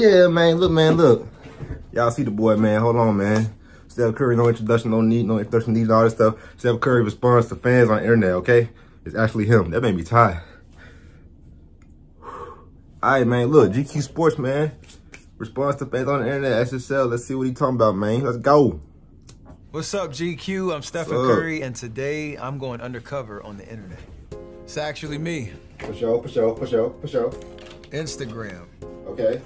Yeah, man. Look. Y'all see the boy, man. Hold on, man. Steph Curry, no introduction, no introduction needed, all this stuff. Steph Curry responds to fans on the internet, okay? It's actually him. That made me tired. All right, man. Look, GQ Sports, man. Response to fans on the internet, SSL. Let's see what he talking about, man. Let's go. What's up, GQ? I'm Stephen Curry, and today I'm going undercover on the internet. It's actually me. For sure. Instagram. Okay.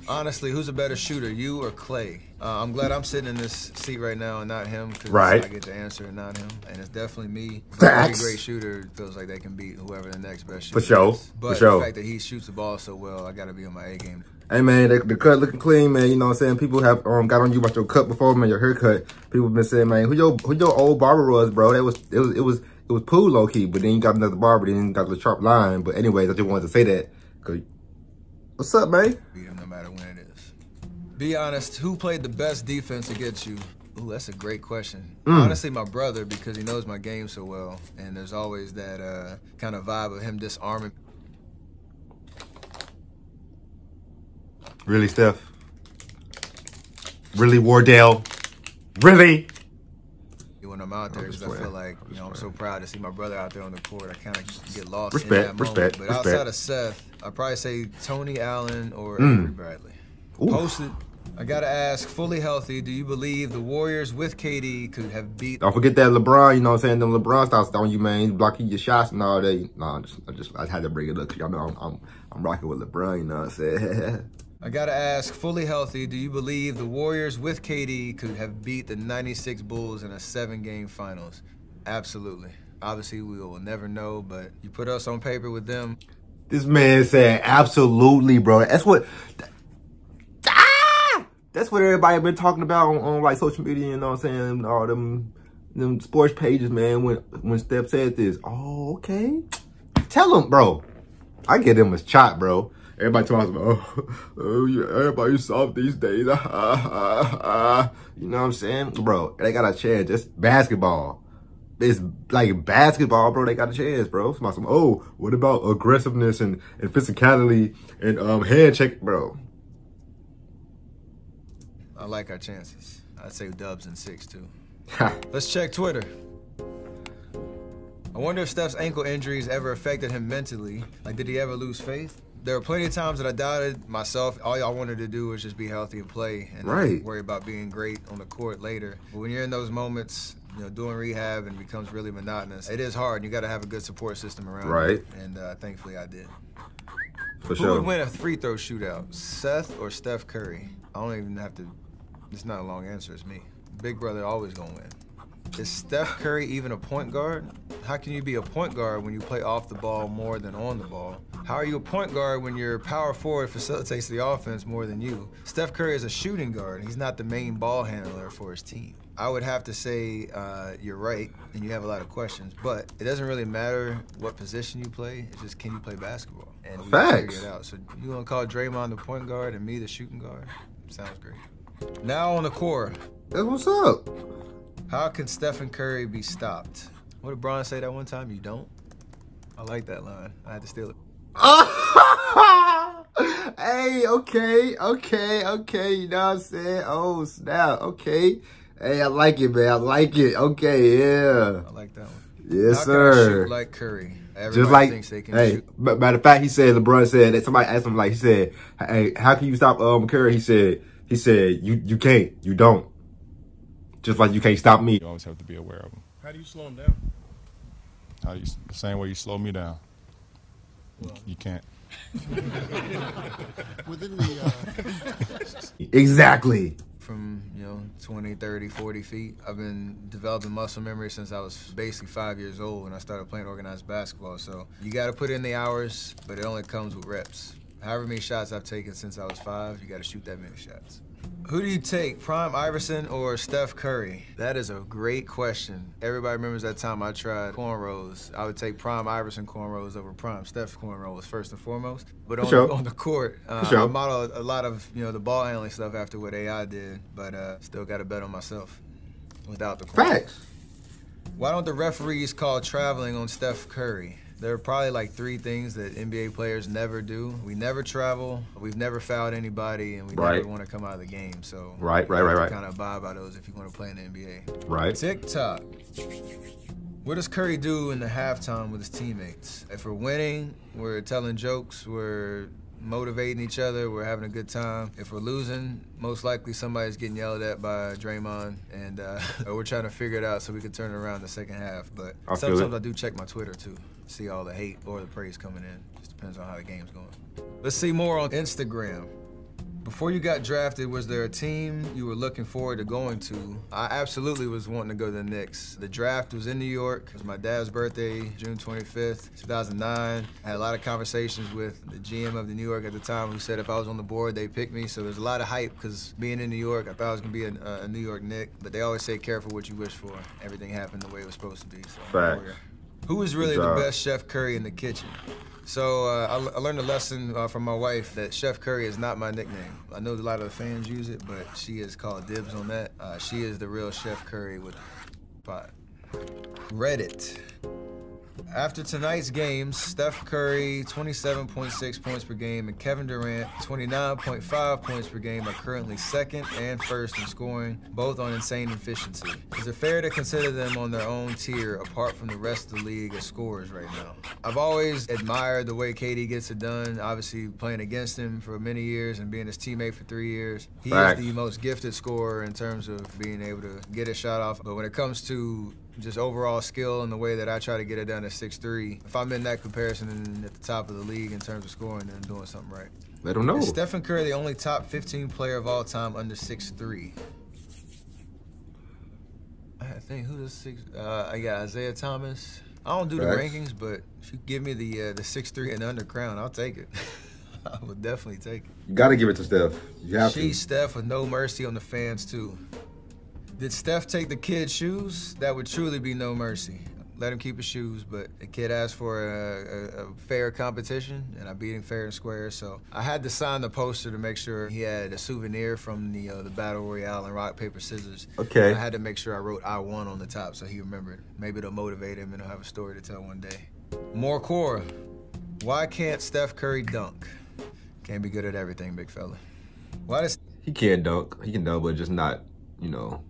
Honestly, who's a better shooter, you or Clay? I'm glad I'm sitting in this seat right now and not him, because right. I get the answer and not him. And it's definitely me. Facts. Every great shooter feels like they can beat whoever the next best shooter For sure. is. But For sure. the fact that he shoots the ball so well, I got to be on my A game. Hey, man, the cut looking clean, man. You know what I'm saying? People have got on you about your cut before, man, your haircut. People have been saying, man, who your old barber was, bro? It was Pooh low key, but then you got another barber, then you got the sharp line. But anyways, I just wanted to say that. What's up, man? Beat him no matter when it is. Be honest, who played the best defense against you? Ooh, that's a great question. Honestly, my brother, because he knows my game so well, and there's always that kind of vibe of him disarming. Really, Steph? Really, Wardell? Really? When I'm out there, because I feel like, I'm so proud to see my brother out there on the court. I kind of get lost in that moment. But outside of Seth, I'd probably say Tony Allen or Avery Bradley. Posted. I gotta ask, fully healthy, do you believe the Warriors with KD could have beat? Don't forget that LeBron, you know what I'm saying? Them LeBron styles on you, man. He's blocking your shots and all that. No, I had to bring it up because y'all know I'm rocking with LeBron, you know what I'm saying? I gotta ask, fully healthy, do you believe the Warriors with KD could have beat the 96 Bulls in a 7-game finals? Absolutely. Obviously, we will never know, but you put us on paper with them. This man said absolutely, bro. That's what everybody been talking about on like social media, you know what I'm saying? All them sports pages, man, when Steph said this. Oh, okay. Tell him, bro. I get him a shot, bro. Everybody talks about, everybody soft these days. You know what I'm saying? Bro, they got a chance. It's basketball. It's like basketball, bro. They got a chance, bro. What about aggressiveness and physicality and hand check, bro? I like our chances. I'd say dubs in 6, too. Let's check Twitter. I wonder if Steph's ankle injuries ever affected him mentally. Like, did he ever lose faith? There were plenty of times that I doubted myself. All y'all wanted to do was just be healthy and play and not worry about being great on the court later. But when you're in those moments, doing rehab and it becomes really monotonous, it is hard. You got to have a good support system around you. And thankfully I did. Who would win a free throw shootout, Seth or Steph Curry? I don't even have to, it's not a long answer, it's me. Big brother always gonna win. Is Steph Curry even a point guard? How can you be a point guard when you play off the ball more than on the ball? How are you a point guard when your power forward facilitates the offense more than you? Steph Curry is a shooting guard. He's not the main ball handler for his team. I would have to say you're right, and you have a lot of questions, but it doesn't really matter what position you play. It's just, can you play basketball? And we figure it out. So you gonna call Draymond the point guard and me the shooting guard? Sounds great. Now on the core. That's what's up. How can Stephen Curry be stopped? What did Bron say that one time? You don't? I like that line. I had to steal it. Hey, okay. You know what I'm saying? Oh, snap. Okay. Hey, I like it, man. I like it. Okay, yeah. I like that one. Yes, sir. How can I shoot like Curry? Everybody thinks they can shoot. But matter of fact, LeBron said that somebody asked him, like, he said, hey, how can you stop Curry? He said, you can't. You don't. Just like you can't stop me. You always have to be aware of them. How do you slow him down? The same way you slow me down. You can't. Within the Exactly. From 20, 30, 40 feet, I've been developing muscle memory since I was basically 5 years old when I started playing organized basketball. So you got to put in the hours, but it only comes with reps. However many shots I've taken since I was 5, you got to shoot that many shots. Who do you take, Prime Iverson or Steph Curry? That is a great question. Everybody remembers that time I tried cornrows. I would take Prime Iverson cornrows over Prime Steph cornrows first and foremost. But on the court, I modeled a lot of the ball handling stuff after what AI did, but still got to bet on myself without the cornrows. Facts. Why don't the referees call traveling on Steph Curry? There are probably like 3 things that NBA players never do. We never travel, we've never fouled anybody, and we never want to come out of the game. So right. kind of abide by those if you want to play in the NBA. Right. TikTok. What does Curry do in the halftime with his teammates? If we're winning, we're telling jokes, we're motivating each other, we're having a good time. If we're losing, most likely somebody's getting yelled at by Draymond, and we're trying to figure it out so we can turn it around in the second half. But sometimes I do check my Twitter too, see all the hate or the praise coming in. Just depends on how the game's going. Let's see more on Instagram. Before you got drafted, was there a team you were looking forward to going to? I absolutely was wanting to go to the Knicks. The draft was in New York. It was my dad's birthday, June 25th, 2009. I had a lot of conversations with the GM of the New York at the time who said if I was on the board, they'd pick me. So there's a lot of hype because being in New York, I thought I was going to be a New York Knick. But they always say careful what you wish for. Everything happened the way it was supposed to be. So Fact. Who is really the best Chef Curry in the kitchen? So I learned a lesson from my wife that Chef Curry is not my nickname. I know a lot of the fans use it, but she has called dibs on that. She is the real Chef Curry with pot. Reddit. After tonight's games, Steph Curry, 27.6 points per game, and Kevin Durant, 29.5 points per game, are currently second and first in scoring, both on insane efficiency. Is it fair to consider them on their own tier apart from the rest of the league as scorers right now? I've always admired the way KD gets it done, obviously playing against him for many years and being his teammate for 3 years. He is the most gifted scorer in terms of being able to get a shot off, but when it comes to just overall skill and the way that I try to get it done at 6'3", if I'm in that comparison and at the top of the league in terms of scoring, then I'm doing something right. Let them know. Is Stephen Curry the only top 15 player of all time under 6'3"? I think who does 6? I got Isaiah Thomas. I don't do the rankings, but if you give me the 6'3" and under crown, I'll take it. I would definitely take it. You got to give it to Steph. You have to. Steph with no mercy on the fans too. Did Steph take the kid's shoes? That would truly be no mercy. Let him keep his shoes, but the kid asked for a fair competition, and I beat him fair and square, so I had to sign the poster to make sure he had a souvenir from the Battle Royale and rock, paper, scissors. Okay. I had to make sure I wrote I won on the top so he remembered. Maybe it'll motivate him and he'll have a story to tell one day. More Cora. Why can't Steph Curry dunk? Can't be good at everything, big fella. Why does he can't dunk? He can dunk, but just not, you know.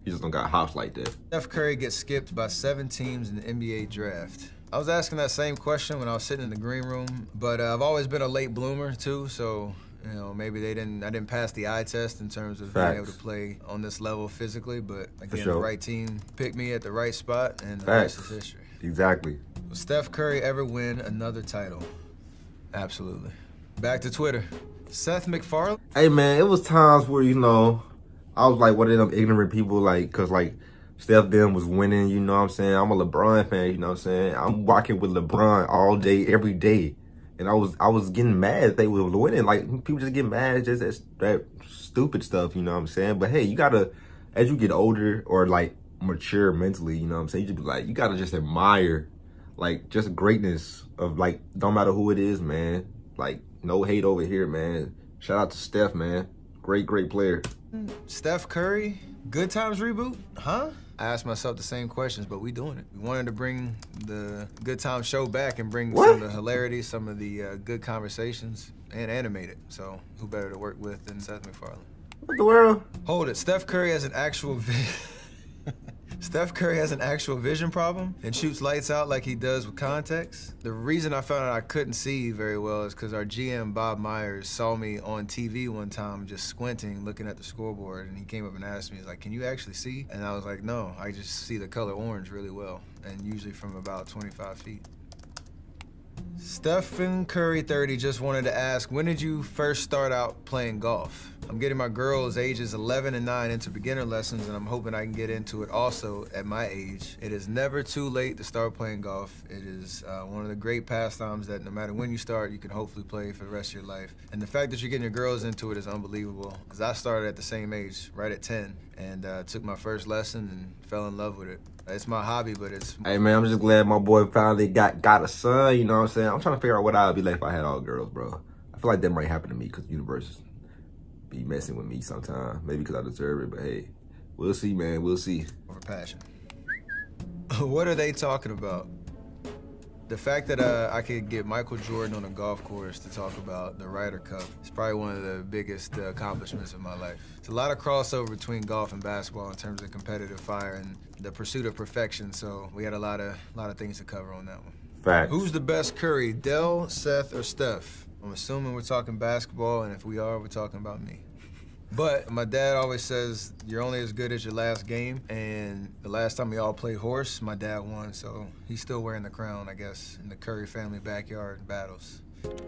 He just don't got hops like that. Steph Curry gets skipped by 7 teams in the NBA draft. I was asking that same question when I was sitting in the green room, but I've always been a late bloomer too, so you know maybe I didn't pass the eye test in terms of being able to play on this level physically. But again, the right team picked me at the right spot, and the rest is history. Exactly. Will Steph Curry ever win another title? Absolutely. Back to Twitter. Seth MacFarlane. Hey man, it was times where I was like one of them ignorant people, like, cause like Steph then was winning, you know what I'm saying? I'm a LeBron fan, you know what I'm saying? I'm rocking with LeBron all day, every day. And I was getting mad that they were winning. Like, people just get mad at just that stupid stuff, you know what I'm saying? But hey, you gotta, as you get older or like mature mentally, you know what I'm saying? You just be like, you gotta just admire, like, just greatness of, like, don't matter who it is, man. Like, no hate over here, man. Shout out to Steph, man. Great player. Steph Curry, Good Times reboot? Huh? I asked myself the same questions, but we doing it. We wanted to bring the Good Times show back and bring some of the hilarity, some of the good conversations, and animate it. So who better to work with than Seth MacFarlane? What the world? Hold it. Steph Curry has an actual vision problem and shoots lights out like he does with context. The reason I found out I couldn't see very well is because our GM, Bob Myers, saw me on TV one time just squinting, looking at the scoreboard, and he came up and asked me, he's like, can you actually see? And I was like, no, I just see the color orange really well, and usually from about 25 feet. Stephen Curry 30 just wanted to ask, when did you first start out playing golf? I'm getting my girls ages 11 and 9 into beginner lessons, and I'm hoping I can get into it also at my age. It is never too late to start playing golf. It is one of the great pastimes that no matter when you start, you can hopefully play for the rest of your life. And the fact that you're getting your girls into it is unbelievable, because I started at the same age, right at 10, and took my first lesson and fell in love with it. It's my hobby, but it's... Hey, man, I'm just glad my boy finally got a son, you know what I'm saying? I'm trying to figure out what I would be like if I had all girls, bro. I feel like that might happen to me because the universe be messing with me sometimes. Maybe because I deserve it, but hey, we'll see, man. We'll see. Over passion. What are they talking about? The fact that I could get Michael Jordan on a golf course to talk about the Ryder Cup is probably one of the biggest accomplishments of my life. It's a lot of crossover between golf and basketball in terms of competitive fire and the pursuit of perfection, so we had a lot of things to cover on that one. Facts. Who's the best Curry, Dell, Seth, or Steph? I'm assuming we're talking basketball, and if we are, we're talking about me. But my dad always says you're only as good as your last game, and the last time we all played horse, my dad won, so he's still wearing the crown, I guess, in the Curry family backyard battles.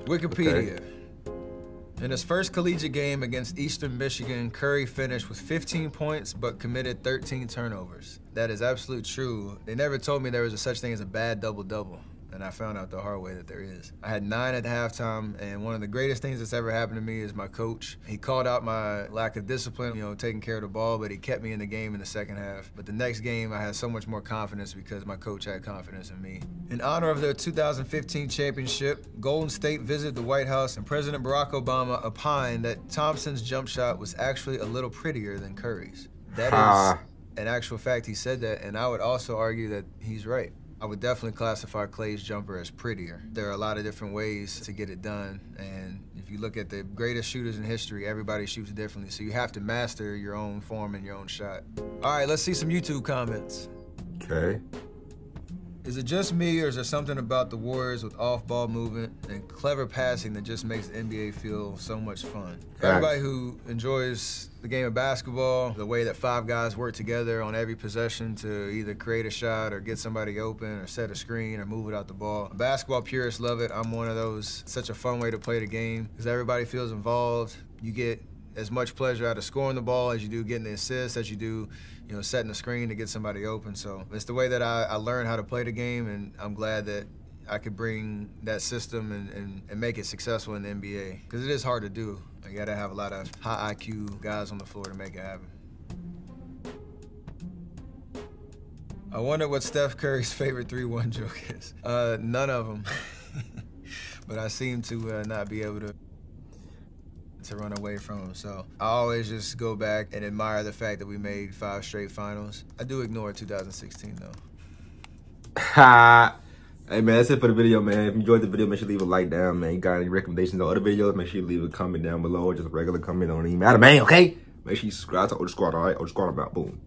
Wikipedia. Okay. In his first collegiate game against Eastern Michigan, Curry finished with 15 points but committed 13 turnovers. That is absolutely true. They never told me there was such thing as a bad double-double. And I found out the hard way that there is. I had 9 at the halftime, and one of the greatest things that's ever happened to me is my coach. He called out my lack of discipline, taking care of the ball, but he kept me in the game in the second half. But the next game, I had so much more confidence because my coach had confidence in me. In honor of their 2015 championship, Golden State visited the White House, and President Barack Obama opined that Thompson's jump shot was actually a little prettier than Curry's. That is an actual fact. He said that, and I would also argue that he's right. I would definitely classify Clay's jumper as prettier. There are a lot of different ways to get it done, and if you look at the greatest shooters in history, everybody shoots differently, so you have to master your own form and your own shot. All right, let's see some YouTube comments. Okay. Is it just me, or is there something about the Warriors with off-ball movement and clever passing that just makes the NBA feel so much fun? For everybody who enjoys the game of basketball, the way that 5 guys work together on every possession to either create a shot or get somebody open or set a screen or move it out the ball. Basketball purists love it. I'm one of those. It's such a fun way to play the game because everybody feels involved. You get as much pleasure out of scoring the ball as you do getting the assist, as you do setting the screen to get somebody open. So it's the way that I learned how to play the game, and I'm glad that I could bring that system and make it successful in the NBA, because it is hard to do. You gotta have a lot of high IQ guys on the floor to make it happen. I wonder what Steph Curry's favorite 3-1 joke is. None of them. But I seem to not be able to run away from him. So I always just go back and admire the fact that we made 5 straight finals. I do ignore 2016 though. Hey man, that's it for the video, man. If you enjoyed the video, make sure you leave a like down, man. You got any recommendations on other videos, make sure you leave a comment down below, or just a regular comment, don't even matter, man, okay? Make sure you subscribe to Older Squad, all right? Older Squad about, boom.